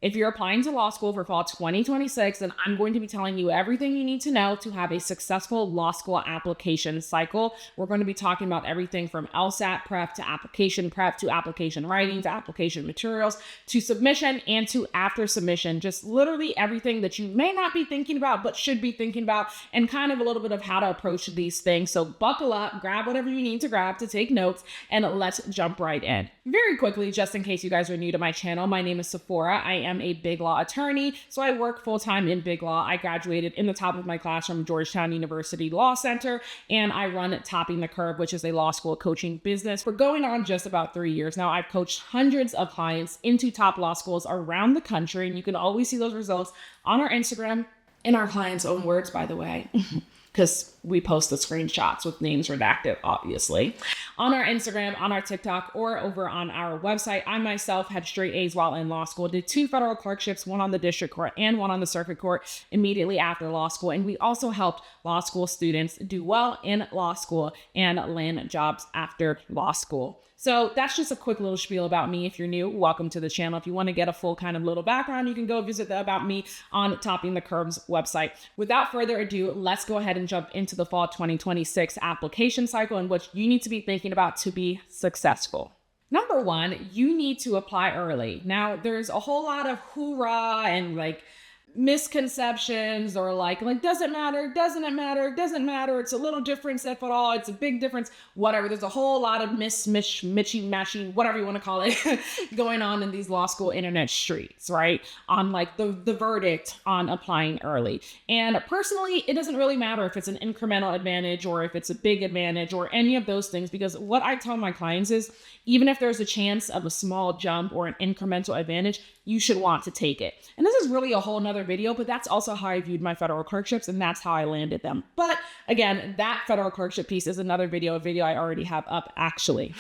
If you're applying to law school for fall 2026, then I'm going to be telling you everything you need to know to have a successful law school application cycle. We're going to be talking about everything from LSAT prep to application writing to application materials to submission and to after submission. Just literally everything that you may not be thinking about but should be thinking about, and kind of a little bit of how to approach these things. So buckle up, grab whatever you need to grab to take notes, and let's jump right in. Very quickly, just in case you guys are new to my channel, my name is Sephora. I am a big law attorney, so I work full-time in big law. I graduated in the top of my class from Georgetown University Law Center, and I run Topping the Curve, which is a law school coaching business for going on just about 3 years now. I've coached hundreds of clients into top law schools around the country, and you can always see those results on our Instagram, in our clients' own words, by the way. Because we post the screenshots with names redacted, obviously, on our Instagram, on our TikTok, or over on our website. I myself had straight A's while in law school, did 2 federal clerkships, one on the district court and one on the circuit court immediately after law school. And we also helped law school students do well in law school and land jobs after law school. So that's just a quick little spiel about me. If you're new, welcome to the channel. If you want to get a full kind of little background, you can go visit the About Me on Topping the Curve's website. Without further ado, let's go ahead and jump into the fall 2026 application cycle and what you need to be thinking about to be successful. Number 1, you need to apply early. Now, there's a whole lot of hoorah and misconceptions or doesn't matter, it's a little difference if at all, it's a big difference, whatever. There's a whole lot of matchy, whatever you want to call it, going on in these law school internet streets, right? On the verdict on applying early. And personally, it doesn't really matter if it's an incremental advantage or if it's a big advantage or any of those things, because what I tell my clients is, even if there's a chance of a small jump or an incremental advantage, you should want to take it. And this is really a whole nother video, but that's also how I viewed my federal clerkships, and that's how I landed them. But again, that federal clerkship piece is another video, I already have up actually.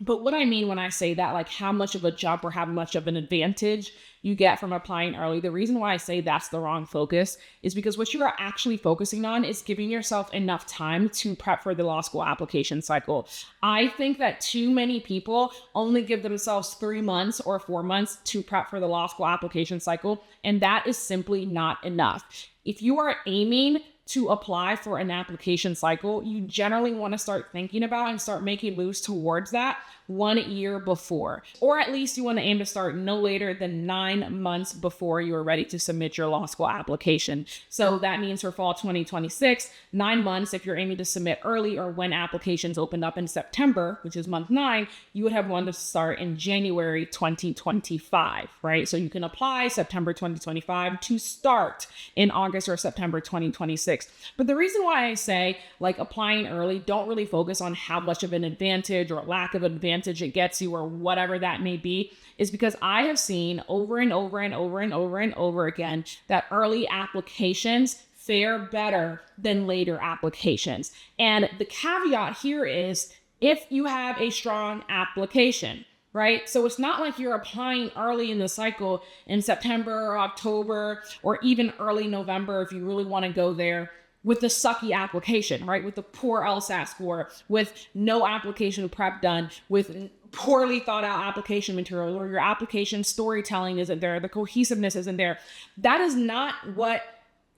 But what I mean when I say that, how much of a jump or how much of an advantage you get from applying early, the reason why I say that's the wrong focus is because what you are actually focusing on is giving yourself enough time to prep for the law school application cycle. I think that too many people only give themselves 3 months or 4 months to prep for the law school application cycle, and that is simply not enough. If you are aiming to apply for an application cycle, you generally want to start thinking about and start making moves towards that 1 year before, or at least you want to aim to start no later than 9 months before you are ready to submit your law school application. So that means for fall 2026, 9 months, if you're aiming to submit early or when applications opened up in September, which is month 9, you would have one to start in January 2025, right? So you can apply September 2025 to start in August or September 2026. But the reason why I say applying early, don't really focus on how much of an advantage or lack of advantage it gets you or whatever that may be, is because I have seen over and over again that early applications fare better than later applications. And the caveat here is if you have a strong application, right? So it's not like you're applying early in the cycle in September or October or even early November if you really want to go there with the sucky application, right? With the poor LSAT score, with no application prep done, with poorly thought out application material, or your application storytelling isn't there, the cohesiveness isn't there. That is not what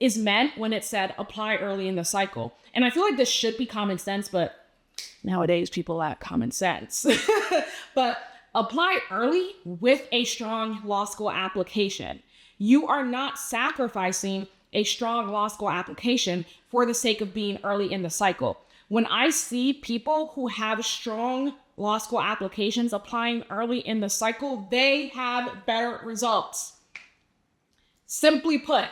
is meant when it said apply early in the cycle. And I feel like this should be common sense, but nowadays people lack common sense. But apply early with a strong law school application. You are not sacrificing a strong law school application for the sake of being early in the cycle. When I see people who have strong law school applications applying early in the cycle, they have better results. Simply put,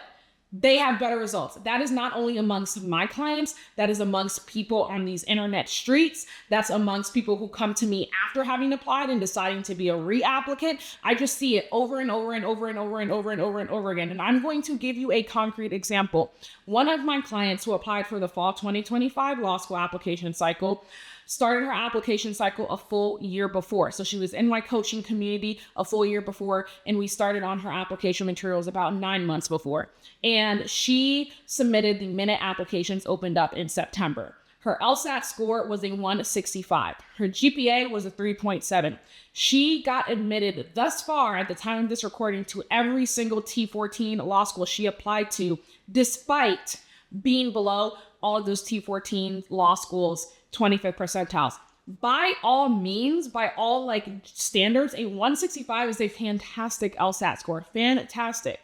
they have better results. That is not only amongst my clients, that is amongst people on these internet streets. That's amongst people who come to me after having applied and deciding to be a reapplicant. I just see it over and over and over and over and over and over and over again. And I'm going to give you a concrete example. One of my clients who applied for the fall 2025 law school application cycle started her application cycle a full year before. So she was in my coaching community a full year before, and we started on her application materials about 9 months before. And she submitted the minute applications opened up in September. Her LSAT score was a 165. Her GPA was a 3.7. She got admitted thus far at the time of this recording to every single T14 law school she applied to, despite being below all of those T14 law schools' 25th percentiles. By all means, by all like standards, a 165 is a fantastic LSAT score. Fantastic.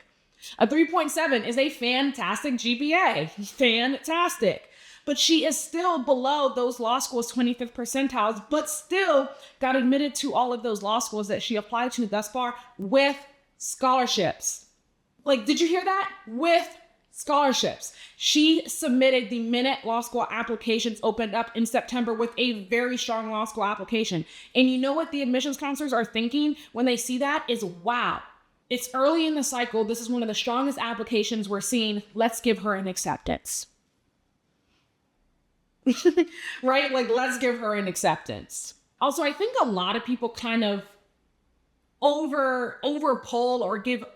A 3.7 is a fantastic GPA. Fantastic. But she is still below those law schools' 25th percentiles, but still got admitted to all of those law schools that she applied to thus far with scholarships. Like, did you hear that? With scholarships. She submitted the minute law school applications opened up in September with a very strong law school application. And you know what the admissions counselors are thinking when they see that is, wow, it's early in the cycle. This is one of the strongest applications we're seeing. Let's give her an acceptance. Right? Like, let's give her an acceptance. Also, I think a lot of people kind of overpull or give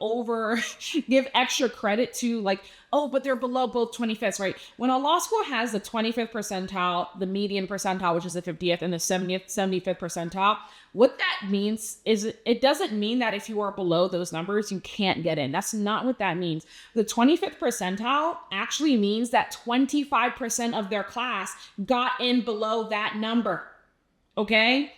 extra credit to like, oh, but they're below both 25ths, right? When a law school has the 25th percentile, the median percentile, which is the 50th, and the 75th percentile, what that means is it doesn't mean that if you are below those numbers, you can't get in. That's not what that means. The 25th percentile actually means that 25% of their class got in below that number, okay?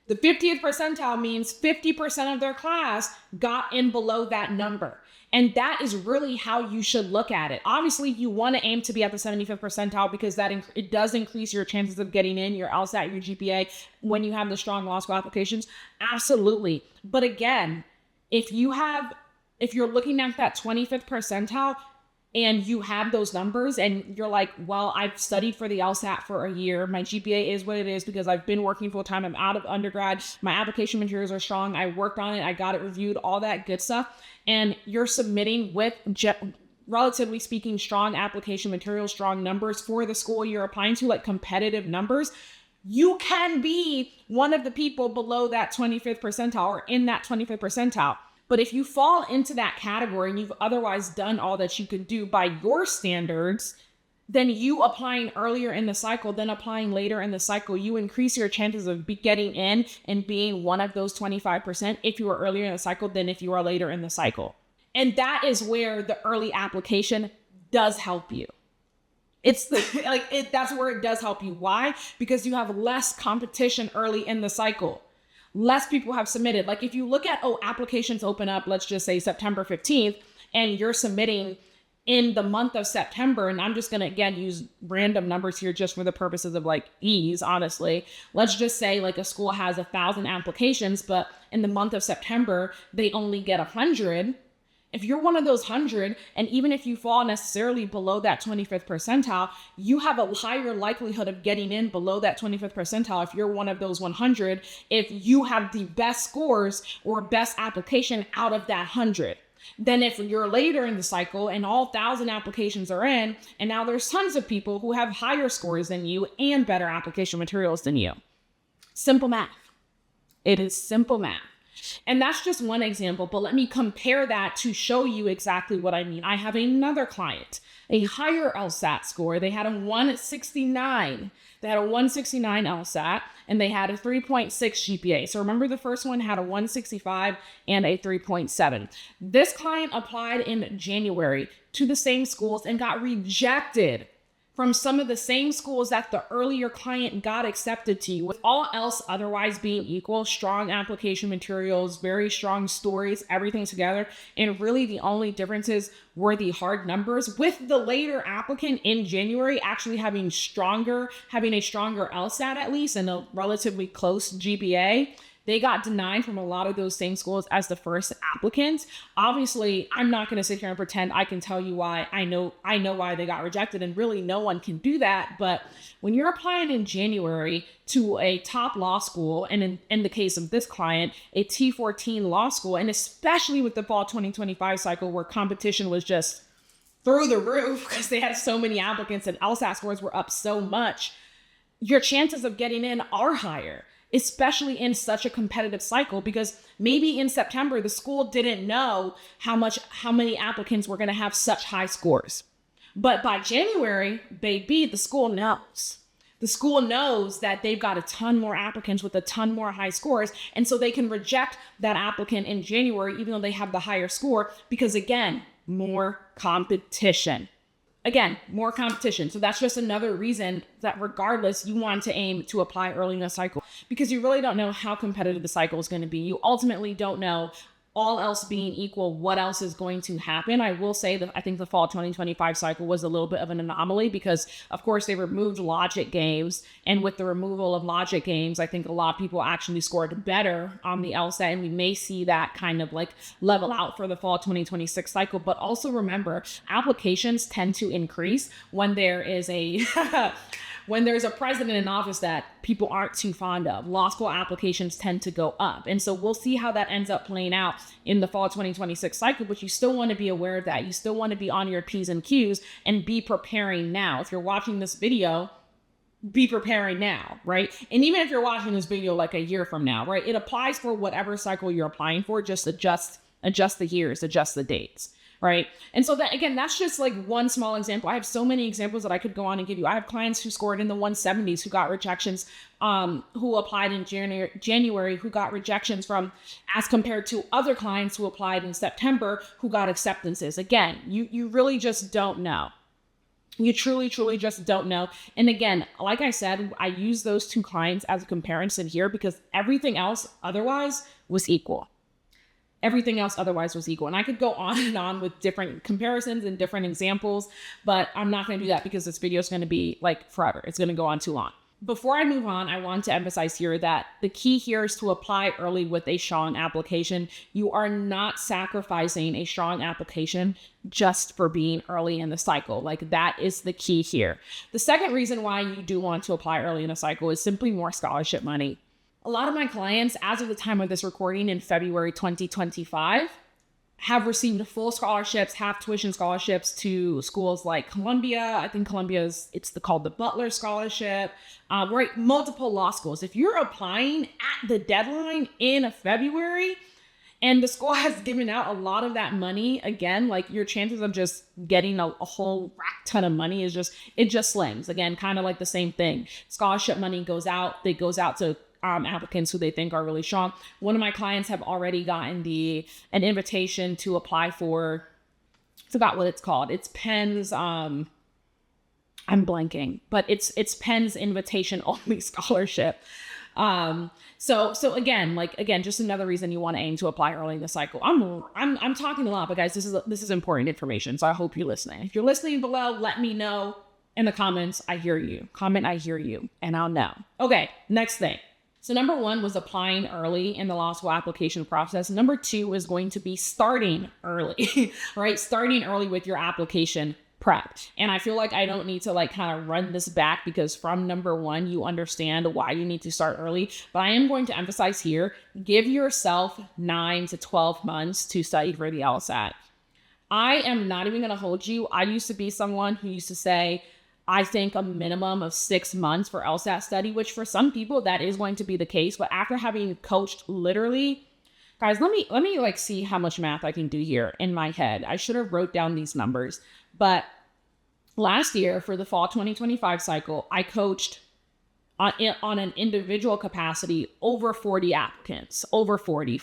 The 50th percentile means 50% of their class got in below that number. And that is really how you should look at it. Obviously, you want to aim to be at the 75th percentile because it does increase your chances of getting in, your LSAT, your GPA, when you have the strong law school applications. Absolutely. But again, if you're looking at that 25th percentile, and you have those numbers and you're like, well, I've studied for the LSAT for a year. My GPA is what it is because I've been working full time. I'm out of undergrad. My application materials are strong. I worked on it. I got it reviewed, all that good stuff. And you're submitting with relatively speaking, strong application materials, strong numbers for the school you're applying to, like competitive numbers. You can be one of the people below that 25th percentile or in that 25th percentile. But if you fall into that category and you've otherwise done all that you could do by your standards, then you applying earlier in the cycle, then applying later in the cycle, you increase your chances of getting in and being one of those 25% if you are earlier in the cycle than if you are later in the cycle. And that is where the early application does help you. That's where it does help you. Why? Because you have less competition early in the cycle. Less people have submitted. Like if you look at, applications open up, let's just say September 15th, and you're submitting in the month of September, and I'm just going to, again, use random numbers here just for the purposes of like ease, honestly. Let's just say like a school has 1,000 applications, but in the month of September, they only get 100. If you're one of those 100, and even if you fall necessarily below that 25th percentile, you have a higher likelihood of getting in below that 25th percentile if you're one of those 100, if you have the best scores or best application out of that 100. Then if you're later in the cycle and all 1,000 applications are in, and now there's tons of people who have higher scores than you and better application materials than you. Simple math. It is simple math. And that's just one example, but let me compare that to show you exactly what I mean. I have another client, a higher LSAT score. They had a 169. They had a 169 LSAT and they had a 3.6 GPA. So remember the first one had a 165 and a 3.7. This client applied in January to the same schools and got rejected from some of the same schools that the earlier client got accepted to. With all else otherwise being equal, strong application materials, very strong stories, everything together. And really the only differences were the hard numbers, with the later applicant in January actually having a stronger LSAT at least and a relatively close GPA. They got denied from a lot of those same schools as the first applicants. Obviously, I'm not going to sit here and pretend I can tell you why. I know why they got rejected, and really no one can do that. But when you're applying in January to a top law school, and in the case of this client, a T14 law school, and especially with the fall 2025 cycle where competition was just through the roof because they had so many applicants and LSAT scores were up so much, your chances of getting in are higher, especially in such a competitive cycle, because maybe in September, the school didn't know how many applicants were going to have such high scores. But by January, baby, the school knows. The school knows that they've got a ton more applicants with a ton more high scores. And so they can reject that applicant in January, even though they have the higher score, because again, more competition. Again, more competition. So that's just another reason that regardless, you want to aim to apply early in the cycle, because you really don't know how competitive the cycle is going to be. You ultimately don't know, all else being equal, what else is going to happen. I will say that I think the fall 2025 cycle was a little bit of an anomaly because, of course, they removed logic games. And with the removal of logic games, I think a lot of people actually scored better on the LSAT. And we may see that kind of like level out for the fall 2026 cycle. But also remember, applications tend to increase when there is a when there's a president in office that people aren't too fond of. Law school applications tend to go up. And so we'll see how that ends up playing out in the fall 2026 cycle, but you still want to be aware of that. You still want to be on your P's and Q's and be preparing now. If you're watching this video, be preparing now, right? And even if you're watching this video like a year from now, right? It applies for whatever cycle you're applying for, just adjust the years, adjust the dates. Right. And so that, again, that's just like one small example. I have so many examples that I could go on and give you. I have clients who scored in the 170s who got rejections, who applied in January, who got rejections from, as compared to other clients who applied in September, who got acceptances. Again, you really just don't know. You truly just don't know. And again, like I said, I use those two clients as a comparison here because everything else otherwise was equal. Everything else otherwise was equal. And I could go on and on with different comparisons and different examples, but I'm not going to do that because this video is going to be like forever. It's going to go on too long. Before I move on, I want to emphasize here that the key here is to apply early with a strong application. You are not sacrificing a strong application just for being early in the cycle. Like, that is the key here. The second reason why you do want to apply early in a cycle is simply more scholarship money. A lot of my clients, as of the time of this recording in February 2025, have received full scholarships, half tuition scholarships to schools like Columbia. I think Columbia's, called the Butler Scholarship, right? Multiple law schools. If you're applying at the deadline in February and the school has given out a lot of that money, again, like your chances of just getting a whole rack ton of money it just slings. Again, kind of like the same thing. Scholarship money goes out to applicants who they think are really strong. One of my clients have already gotten an invitation to apply for, I forgot what it's called. It's Penn's, I'm blanking, but it's Penn's invitation only scholarship. So again, just another reason you want to aim to apply early in the cycle. I'm talking a lot, but guys, this is important information. So I hope you're listening. If you're listening below, let me know in the comments. I hear you. Comment, I hear you, and I'll know. Okay, next thing. So number one was applying early in the law school application process. Number two is going to be starting early, right? Starting early with your application prep. And I feel like I don't need to like kind of run this back because from number one, you understand why you need to start early. But I am going to emphasize here, give yourself 9 to 12 months to study for the LSAT. I am not even going to hold you. I used to be someone who used to say, I think a minimum of 6 months for LSAT study, which for some people that is going to be the case. But after having coached literally, guys, let me like see how much math I can do here in my head. I should have wrote down these numbers. But last year for the fall 2025 cycle, I coached on an individual capacity over 40 applicants, over 40.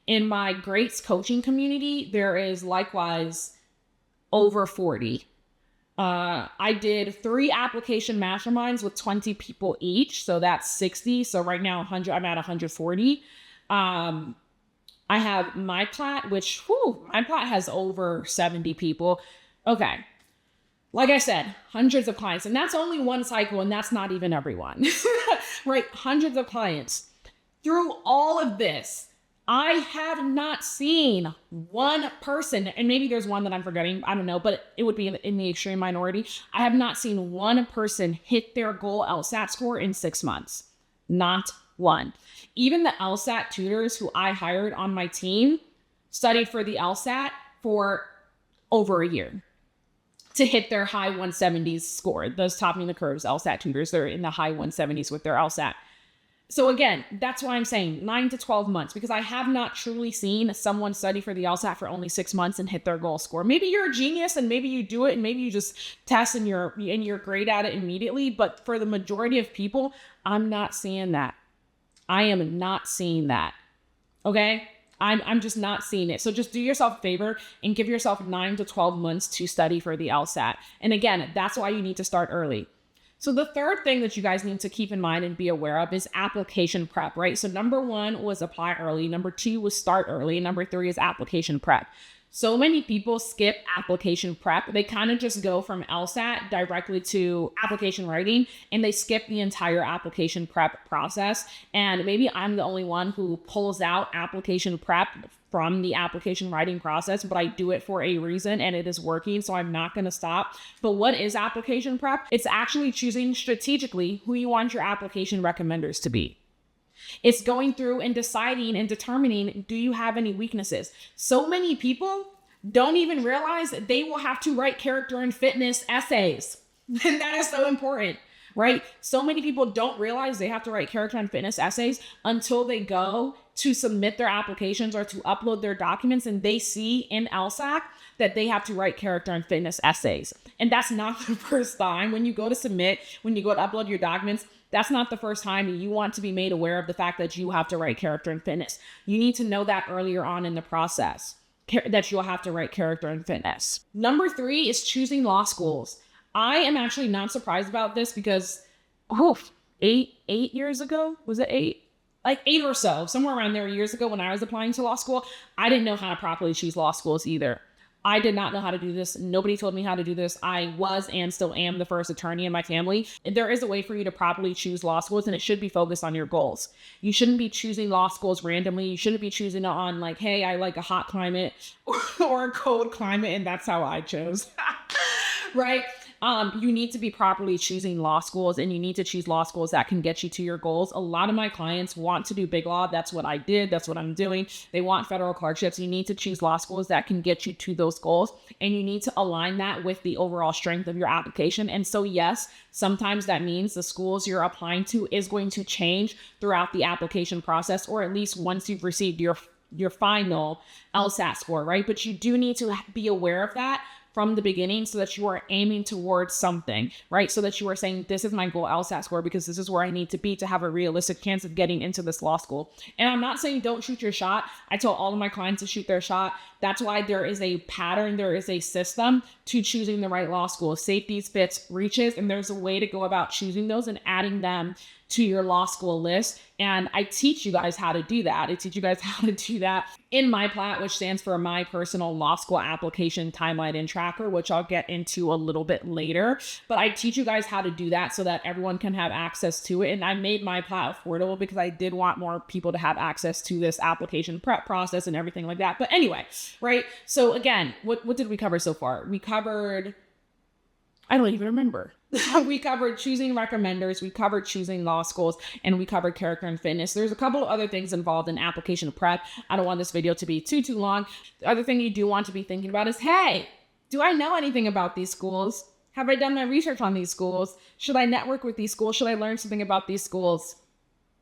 In my Greats coaching community, there is likewise over 40. I did 3 application masterminds with 20 people each. So that's 60. So right now, I'm at 140. I have my plat, which my plat has over 70 people. Okay. Like I said, hundreds of clients, and that's only one cycle, and that's not even everyone, right? Hundreds of clients. Through all of this, I have not seen one person, and maybe there's one that I'm forgetting, I don't know, but it would be in the extreme minority. I have not seen one person hit their goal LSAT score in 6 months. Not one. Even the LSAT tutors who I hired on my team studied for the LSAT for over a year to hit their high 170s score. Those topping the curves LSAT tutors, they're in the high 170s with their LSAT. So again, that's why I'm saying 9 to 12 months, because I have not truly seen someone study for the LSAT for only 6 months and hit their goal score. Maybe you're a genius and maybe you do it and maybe you just test and you're great at it immediately. But for the majority of people, I'm not seeing that. I am not seeing that. Okay. I'm just not seeing it. So just do yourself a favor and give yourself 9 to 12 months to study for the LSAT. And again, that's why you need to start early. So the third thing that you guys need to keep in mind and be aware of is application prep, right? So number 1 was apply early. Number 2 was start early. And number 3 is application prep. So many people skip application prep. They kind of just go from LSAT directly to application writing, and they skip the entire application prep process. And maybe I'm the only one who pulls out application prep from the application writing process, but I do it for a reason and it is working, so I'm not going to stop. But what is application prep? It's actually choosing strategically who you want your application recommenders to be. It's going through and deciding and determining, do you have any weaknesses? So many people don't even realize that they will have to write character and fitness essays. And that is so important, right? So many people don't realize they have to write character and fitness essays until they go to submit their applications or to upload their documents and they see in LSAC that they have to write character and fitness essays. And that's not the first time. When you go to submit, when you go to upload your documents, that's not the first time you want to be made aware of the fact that you have to write character and fitness. You need to know that earlier on in the process, that you'll have to write character and fitness. Number 3 is choosing law schools. I am actually not surprised about this because, eight years ago, was it 8? Like 8 or so, somewhere around there years ago when I was applying to law school, I didn't know how to properly choose law schools either. I did not know how to do this. Nobody told me how to do this. I was and still am the first attorney in my family. There is a way for you to properly choose law schools, and it should be focused on your goals. You shouldn't be choosing law schools randomly. You shouldn't be choosing it on like, hey, I like a hot climate or a cold climate, and that's how I chose. Right? You need to be properly choosing law schools, and you need to choose law schools that can get you to your goals. A lot of my clients want to do big law. That's what I did. That's what I'm doing. They want federal clerkships. You need to choose law schools that can get you to those goals, and you need to align that with the overall strength of your application. And so, yes, sometimes that means the schools you're applying to is going to change throughout the application process, or at least once you've received your final LSAT score, right? But you do need to be aware of that from the beginning so that you are aiming towards something, right? So that you are saying, this is my goal LSAT score because this is where I need to be to have a realistic chance of getting into this law school. And I'm not saying don't shoot your shot. I tell all of my clients to shoot their shot. That's why there is a pattern, there is a system to choosing the right law school. Safeties, fits, reaches, and there's a way to go about choosing those and adding them to your law school list. And I teach you guys how to do that. I teach you guys how to do that in my PLAT, which stands for my personal law school application timeline and tracker, which I'll get into a little bit later. But I teach you guys how to do that so that everyone can have access to it. And I made my PLAT affordable because I did want more people to have access to this application prep process and everything like that. But anyway, right? So again, what did we cover so far? We covered, I don't even remember. We covered choosing recommenders, we covered choosing law schools, and we covered character and fitness. There's a couple of other things involved in application prep. I don't want this video to be too long. The other thing you do want to be thinking about is, hey, do I know anything about these schools? Have I done my research on these schools? Should I network with these schools? Should I learn something about these schools?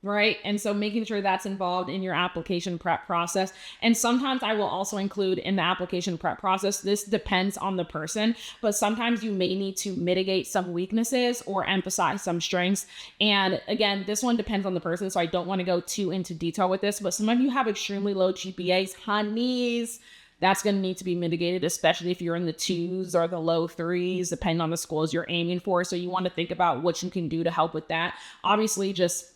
Right? And so making sure that's involved in your application prep process. And sometimes I will also include in the application prep process, this depends on the person, but sometimes you may need to mitigate some weaknesses or emphasize some strengths. And again, this one depends on the person, so I don't want to go too into detail with this, but some of you have extremely low GPAs, honeys. That's going to need to be mitigated, especially if you're in the 2s or the low 3s, depending on the schools you're aiming for. So you want to think about what you can do to help with that. Obviously, just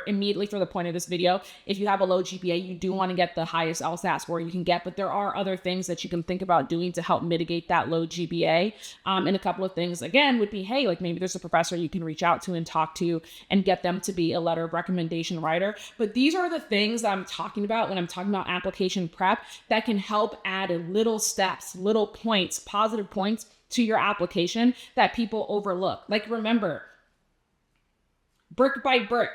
immediately for the point of this video, if you have a low GPA, you do want to get the highest LSAT score you can get, but there are other things that you can think about doing to help mitigate that low GPA. And a couple of things, again, would be, hey, like maybe there's a professor you can reach out to and talk to and get them to be a letter of recommendation writer. But these are the things that I'm talking about when I'm talking about application prep that can help add little steps, little points, positive points to your application that people overlook. Like, remember, brick by brick,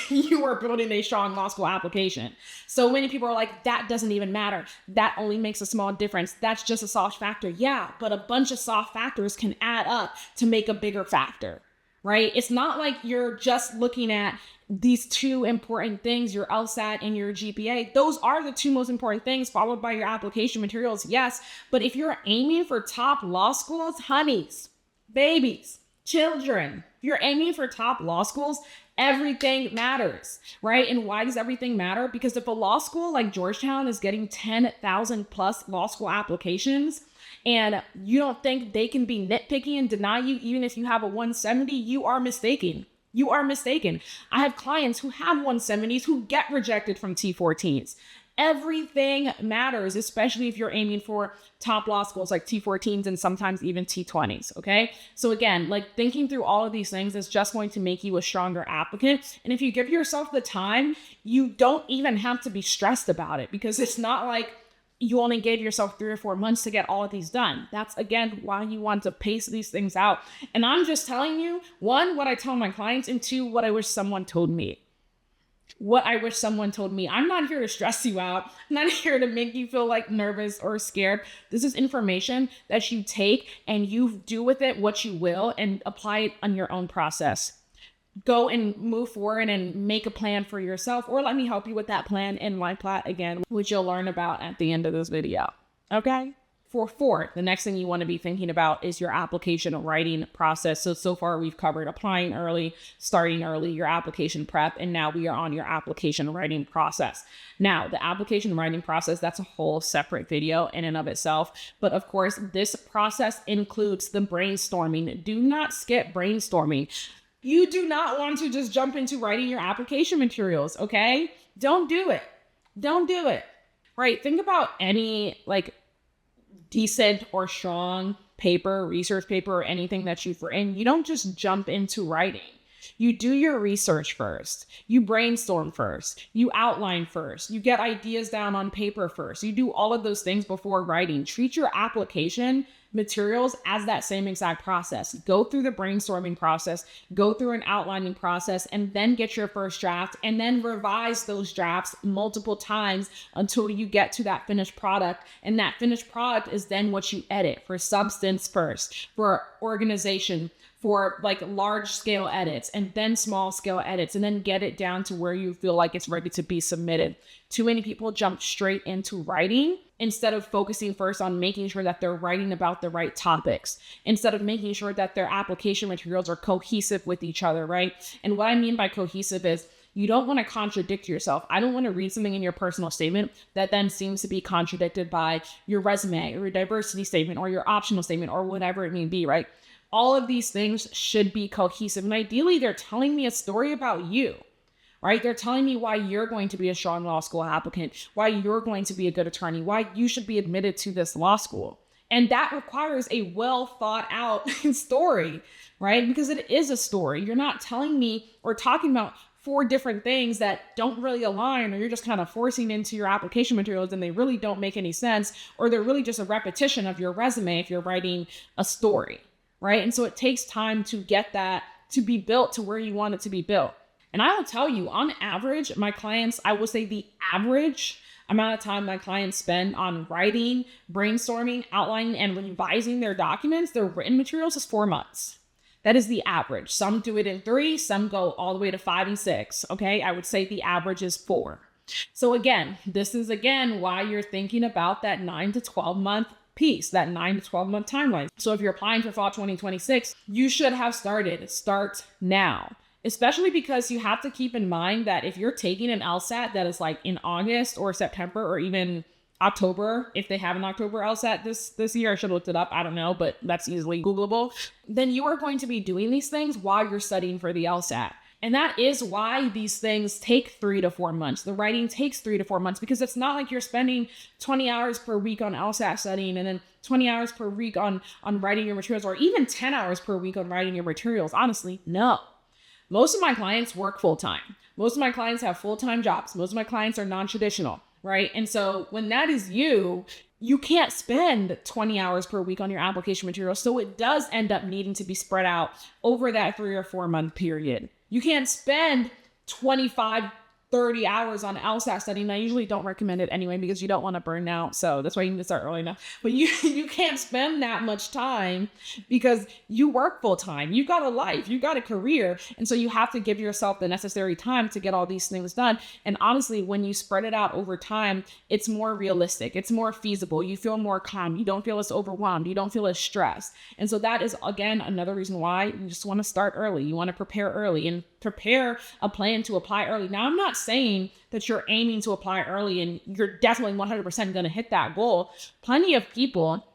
you are building a strong law school application. So many people are like, that doesn't even matter. That only makes a small difference. That's just a soft factor. Yeah, but a bunch of soft factors can add up to make a bigger factor, right? It's not like you're just looking at these two important things, your LSAT and your GPA. Those are the two most important things, followed by your application materials, yes. But if you're aiming for top law schools, honeys, babies, children, if you're aiming for top law schools, everything matters, right? And why does everything matter? Because if a law school like Georgetown is getting 10,000 plus law school applications, and you don't think they can be nitpicky and deny you even if you have a 170, you are mistaken. You are mistaken. I have clients who have 170s who get rejected from T14s. Everything matters, especially if you're aiming for top law schools like T14s and sometimes even T20s, okay? So again, like thinking through all of these things is just going to make you a stronger applicant. And if you give yourself the time, you don't even have to be stressed about it, because it's not like you only gave yourself 3 or 4 months to get all of these done. That's, again, why you want to pace these things out. And I'm just telling you, 1, what I tell my clients, and 2, what I wish someone told me. What I wish someone told me. I'm not here to stress you out. I'm not here to make you feel like nervous or scared. This is information that you take and you do with it what you will and apply it on your own process. Go and move forward and make a plan for yourself, or let me help you with that plan in my plat again, which you'll learn about at the end of this video. Okay? For 4, the next thing you want to be thinking about is your application writing process. So far we've covered applying early, starting early, your application prep, and now we are on your application writing process. Now, the application writing process, that's a whole separate video in and of itself. But of course, this process includes the brainstorming. Do not skip brainstorming. You do not want to just jump into writing your application materials, okay? Don't do it. Don't do it. Right? Think about any like decent or strong paper, research paper, or anything that you've written. You don't just jump into writing. You do your research first. You brainstorm first. You outline first. You get ideas down on paper first. You do all of those things before writing. Treat your application materials as that same exact process. Go through the brainstorming process, go through an outlining process, and then get your first draft, and then revise those drafts multiple times until you get to that finished product. And that finished product is then what you edit for substance first, for organization, for like large scale edits, and then small scale edits, and then get it down to where you feel like it's ready to be submitted. Too many people jump straight into writing instead of focusing first on making sure that they're writing about the right topics, instead of making sure that their application materials are cohesive with each other, right? And what I mean by cohesive is you don't want to contradict yourself. I don't want to read something in your personal statement that then seems to be contradicted by your resume or your diversity statement or your optional statement or whatever it may be, right? All of these things should be cohesive. And ideally, they're telling me a story about you, right? They're telling me why you're going to be a strong law school applicant, why you're going to be a good attorney, why you should be admitted to this law school. And that requires a well thought out story, right? Because it is a story. You're not telling me or talking about 4 different things that don't really align, or you're just kind of forcing into your application materials and they really don't make any sense, or they're really just a repetition of your resume if you're writing a story, right? And so it takes time to get that to be built to where you want it to be built. And I will tell you, on average, my clients, I will say the average amount of time my clients spend on writing, brainstorming, outlining, and revising their documents, their written materials, is 4 months. That is the average. Some do it in 3, some go all the way to 5 and 6. Okay, I would say the average is 4. So again, this is why you're thinking about that 9 to 12 month piece, that 9 to 12 month timeline. So if you're applying for fall 2026, you should have started. Start now. Especially because you have to keep in mind that if you're taking an LSAT that is like in August or September or even October, if they have an October LSAT this year, I should have looked it up. I don't know, but that's easily Googleable. Then you are going to be doing these things while you're studying for the LSAT. And that is why these things take 3 to 4 months. The writing takes 3 to 4 months because it's not like you're spending 20 hours per week on LSAT studying and then 20 hours per week on writing your materials, or even 10 hours per week on writing your materials. Honestly, no. Most of my clients work full-time. Most of my clients have full-time jobs. Most of my clients are non-traditional, right? And so when that is you can't spend 20 hours per week on your application material. So it does end up needing to be spread out over that 3 or 4 month period. You can't spend 25, 30 hours on LSAT study. And I usually don't recommend it anyway, because you don't want to burn out. So that's why you need to start early enough. But you can't spend that much time because you work full time. You've got a life, you've got a career. And so you have to give yourself the necessary time to get all these things done. And honestly, when you spread it out over time, it's more realistic. It's more feasible. You feel more calm. You don't feel as overwhelmed. You don't feel as stressed. And so that is, again, another reason why you just want to start early. You want to prepare early and prepare a plan to apply early. Now, I'm not saying that you're aiming to apply early and you're definitely 100% going to hit that goal. Plenty of people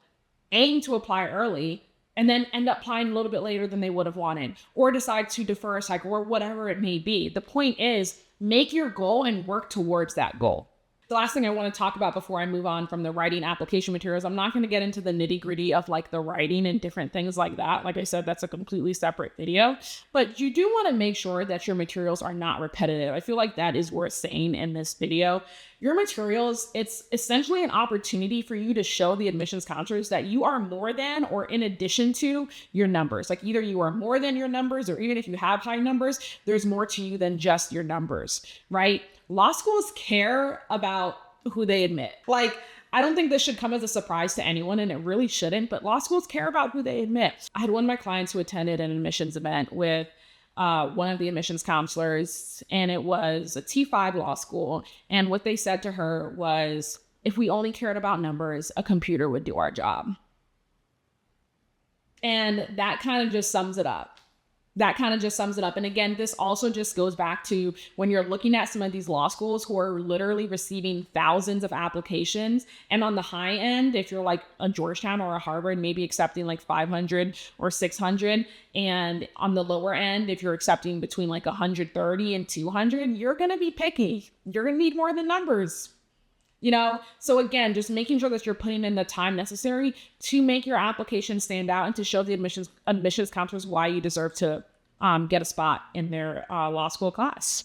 aim to apply early and then end up applying a little bit later than they would have wanted, or decide to defer a cycle, or whatever it may be. The point is, make your goal and work towards that goal. The last thing I want to talk about before I move on from the writing application materials, I'm not going to get into the nitty gritty of like the writing and different things like that. Like I said, that's a completely separate video, but you do want to make sure that your materials are not repetitive. I feel like that is worth saying in this video. Your materials, it's essentially an opportunity for you to show the admissions counselors that you are more than or in addition to your numbers. Like either you are more than your numbers, or even if you have high numbers, there's more to you than just your numbers, right? Law schools care about who they admit. Like, I don't think this should come as a surprise to anyone, and it really shouldn't, but law schools care about who they admit. I had one of my clients who attended an admissions event with one of the admissions counselors, and it was a T5 law school. And what they said to her was, if we only cared about numbers, a computer would do our job. And that kind of just sums it up. And again, this also just goes back to when you're looking at some of these law schools who are literally receiving thousands of applications. And on the high end, if you're like a Georgetown or a Harvard, maybe accepting like 500 or 600. And on the lower end, if you're accepting between like 130 and 200, you're going to be picky. You're going to need more than numbers. You know, so again, just making sure that you're putting in the time necessary to make your application stand out and to show the admissions counselors why you deserve to get a spot in their law school class.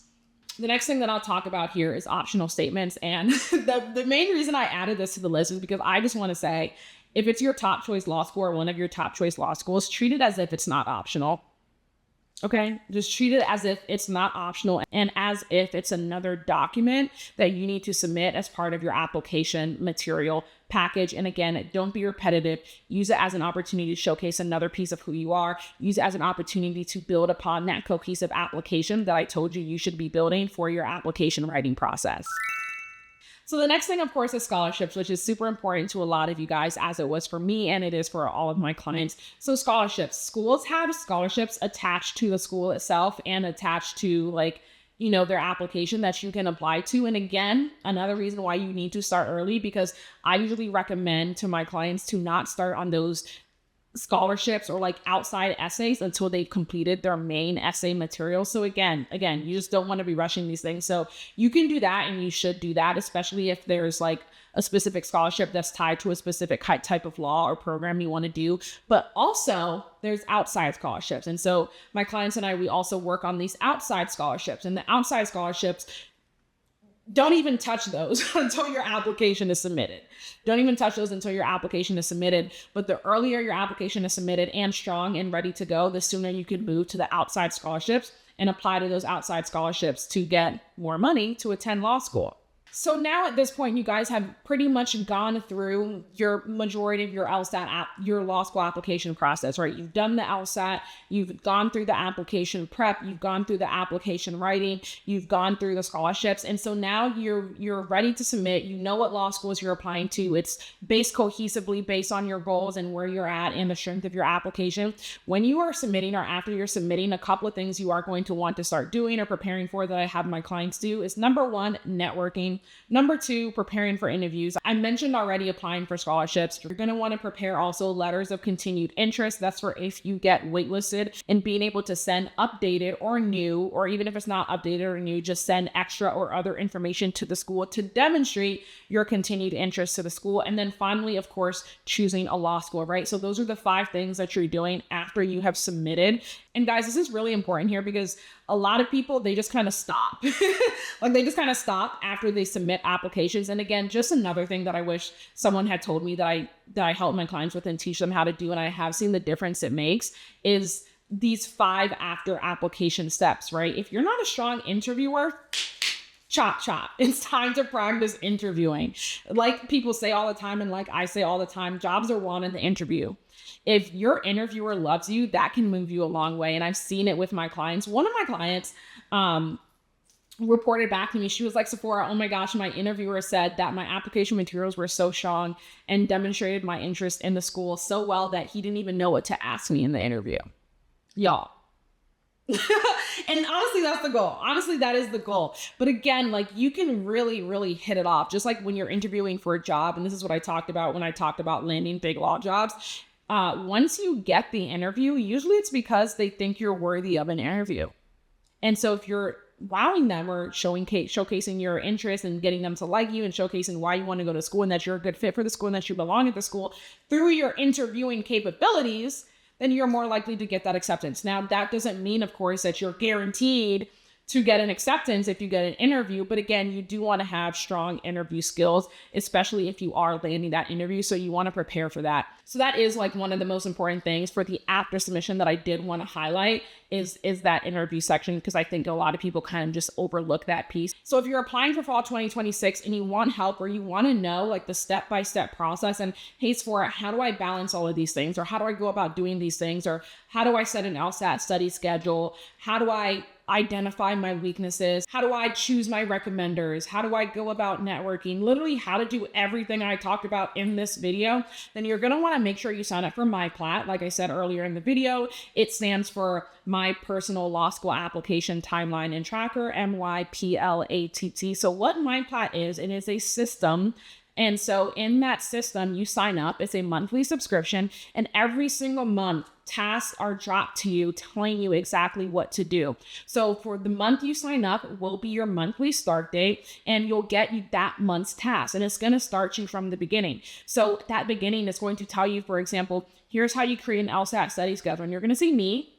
The next thing that I'll talk about here is optional statements. And the main reason I added this to the list is because I just want to say, if it's your top choice law school or one of your top choice law schools, treat it as if it's not optional. Okay, just treat it as if it's not optional and as if it's another document that you need to submit as part of your application material package. And again, don't be repetitive. Use it as an opportunity to showcase another piece of who you are. Use it as an opportunity to build upon that cohesive application that I told you should be building for your application writing process. So the next thing, of course, is scholarships, which is super important to a lot of you guys, as it was for me and it is for all of my clients. So scholarships, schools have scholarships attached to the school itself and attached to their application that you can apply to. And again, another reason why you need to start early, because I usually recommend to my clients to not start on those scholarships or outside essays until they've completed their main essay material. So again, you just don't want to be rushing these things. So you can do that, and you should do that, especially if there's a specific scholarship that's tied to a specific type of law or program you want to do. But also there's outside scholarships. And so my clients and I, we also work on these outside scholarships, and the outside scholarships, don't even touch those until your application is submitted. Don't even touch those until your application is submitted. But the earlier your application is submitted and strong and ready to go, the sooner you can move to the outside scholarships and apply to those outside scholarships to get more money to attend law school. So now at this point, you guys have pretty much gone through your majority of your LSAT your law school application process, right? You've done the LSAT, you've gone through the application prep, you've gone through the application writing, you've gone through the scholarships. And so now you're ready to submit. You know what law schools you're applying to. It's based cohesively based on your goals and where you're at and the strength of your application. When you are submitting, or after you're submitting, a couple of things you are going to want to start doing or preparing for that I have my clients do is, number one, networking. Number two, preparing for interviews. I mentioned already applying for scholarships. You're going to want to prepare also letters of continued interest. That's for if you get waitlisted, and being able to send updated or new, or even if it's not updated or new, just send extra or other information to the school to demonstrate your continued interest to the school. And then finally, of course, choosing a law school, right? So those are the 5 things that you're doing after you have submitted. And guys, this is really important here because a lot of people, they just kind of stop. They just kind of stop after they submit applications. And again, just another thing that I wish someone had told me that I help my clients with and teach them how to do, and I have seen the difference it makes, is these 5 after application steps, right? If you're not a strong interviewer, chop chop. It's time to practice interviewing. Like people say all the time, and like I say all the time, jobs are won in the interview. If your interviewer loves you, that can move you a long way. And I've seen it with my clients. One of my clients reported back to me. She was like, Sephora, oh my gosh, my interviewer said that my application materials were so strong and demonstrated my interest in the school so well that he didn't even know what to ask me in the interview. Y'all. And honestly, that's the goal. Honestly, that is the goal. But again, like you can really, really hit it off. Just like when you're interviewing for a job. And this is what I talked about when I talked about landing big law jobs. Once you get the interview, usually it's because they think you're worthy of an interview. And so if you're wowing them or showcasing your interest and getting them to like you and showcasing why you want to go to school and that you're a good fit for the school and that you belong at the school through your interviewing capabilities, then you're more likely to get that acceptance. Now, that doesn't mean, of course, that you're guaranteed to get an acceptance if you get an interview. But again, you do want to have strong interview skills, especially if you are landing that interview. So you want to prepare for that. So that is like one of the most important things for the after submission that I did want to highlight is that interview section, because I think a lot of people kind of just overlook that piece. So if you're applying for fall 2026 and you want help or you want to know like the step-by-step process and hey, Sephora, how do I balance all of these things? Or how do I go about doing these things? Or how do I set an LSAT study schedule? How do I identify my weaknesses? How do I choose my recommenders? How do I go about networking? Literally how to do everything I talked about in this video, then you're going to want to make sure you sign up for MyPlat. Like I said earlier in the video, it stands for My Personal Law School Application Timeline and Tracker, MYPLATT. So what MyPlat is, it is a system. And so in that system, you sign up, it's a monthly subscription, and every single month, tasks are dropped to you telling you exactly what to do. So for the month you sign up will be your monthly start date, and you'll get you that month's task, and it's going to start you from the beginning. So that beginning is going to tell you, for example, here's how you create an LSAT study schedule. And you're going to see me.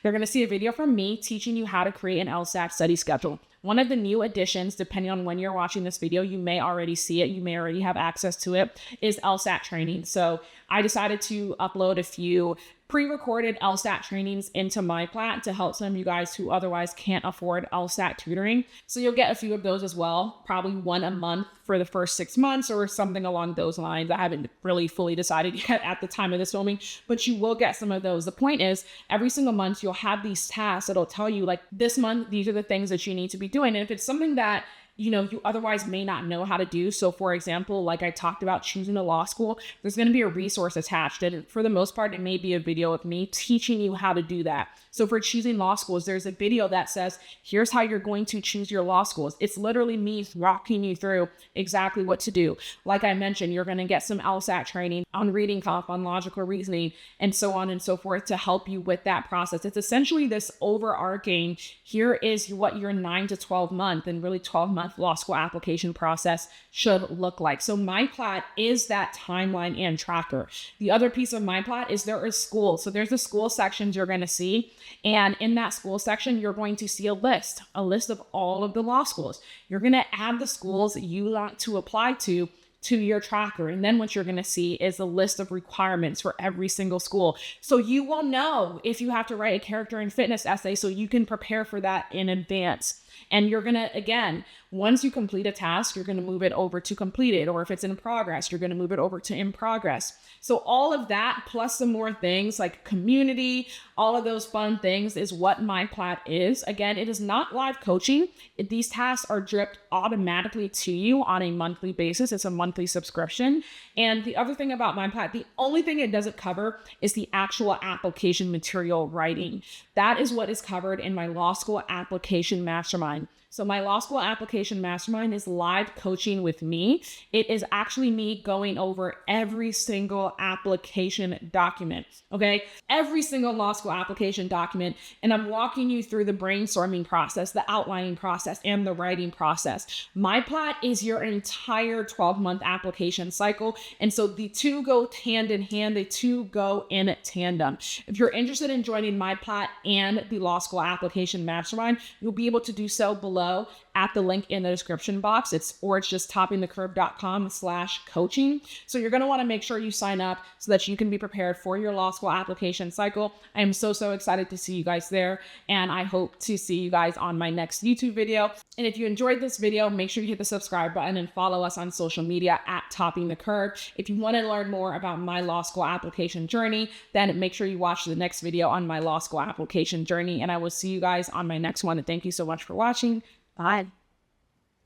You're going to see a video from me teaching you how to create an LSAT study schedule. One of the new additions, depending on when you're watching this video, you may already see it, you may already have access to it, is LSAT training. So I decided to upload a few pre-recorded LSAT trainings into MyPlat to help some of you guys who otherwise can't afford LSAT tutoring. So you'll get a few of those as well, probably one a month for the first 6 months or something along those lines. I haven't really fully decided yet at the time of this filming, but you will get some of those. The point is, every single month you'll have these tasks that'll tell you like this month, these are the things that you need to be doing. And if it's something that you otherwise may not know how to do. So for example, like I talked about choosing a law school, there's going to be a resource attached. And for the most part, it may be a video of me teaching you how to do that. So for choosing law schools, there's a video that says, here's how you're going to choose your law schools. It's literally me walking you through exactly what to do. Like I mentioned, you're going to get some LSAT training on reading comp, on logical reasoning, and so on and so forth to help you with that process. It's essentially this overarching, here is what your 9 to 12 month and really 12-month law school application process should look like. So MyPlat is that timeline and tracker. The other piece of MyPlat is there is school. So there's the school sections you're going to see. And in that school section, you're going to see a list of all of the law schools. You're going to add the schools that you want to apply to your tracker. And then what you're going to see is a list of requirements for every single school. So you will know if you have to write a character and fitness essay, so you can prepare for that in advance. And you're going to, again, once you complete a task, you're going to move it over to completed, or if it's in progress, you're going to move it over to in progress. So all of that, plus some more things like community, all of those fun things is what MyPlat is. Again, it is not live coaching. These tasks are dripped automatically to you on a monthly basis. It's a monthly subscription. And the other thing about MyPlat, the only thing it doesn't cover is the actual application material writing. That is what is covered in my law school application mastermind. So my law school application mastermind is live coaching with me. It is actually me going over every single application document, okay? Every single law school application document. And I'm walking you through the brainstorming process, the outlining process, and the writing process. MyPlat is your entire 12-month application cycle. And so the two go hand in hand. The two go in tandem. If you're interested in joining MyPlat and the law school application mastermind, you'll be able to do so below below at the link in the description box. It's just toppingthecurve.com/coaching. So you're going to want to make sure you sign up so that you can be prepared for your law school application cycle. I am so excited to see you guys there, and I hope to see you guys on my next YouTube video. And if you enjoyed this video, make sure you hit the subscribe button and follow us on social media at Topping the Curve. If you want to learn more about my law school application journey, then make sure you watch the next video on my law school application journey, and I will see you guys on my next one. And thank you so much for watching. Bye.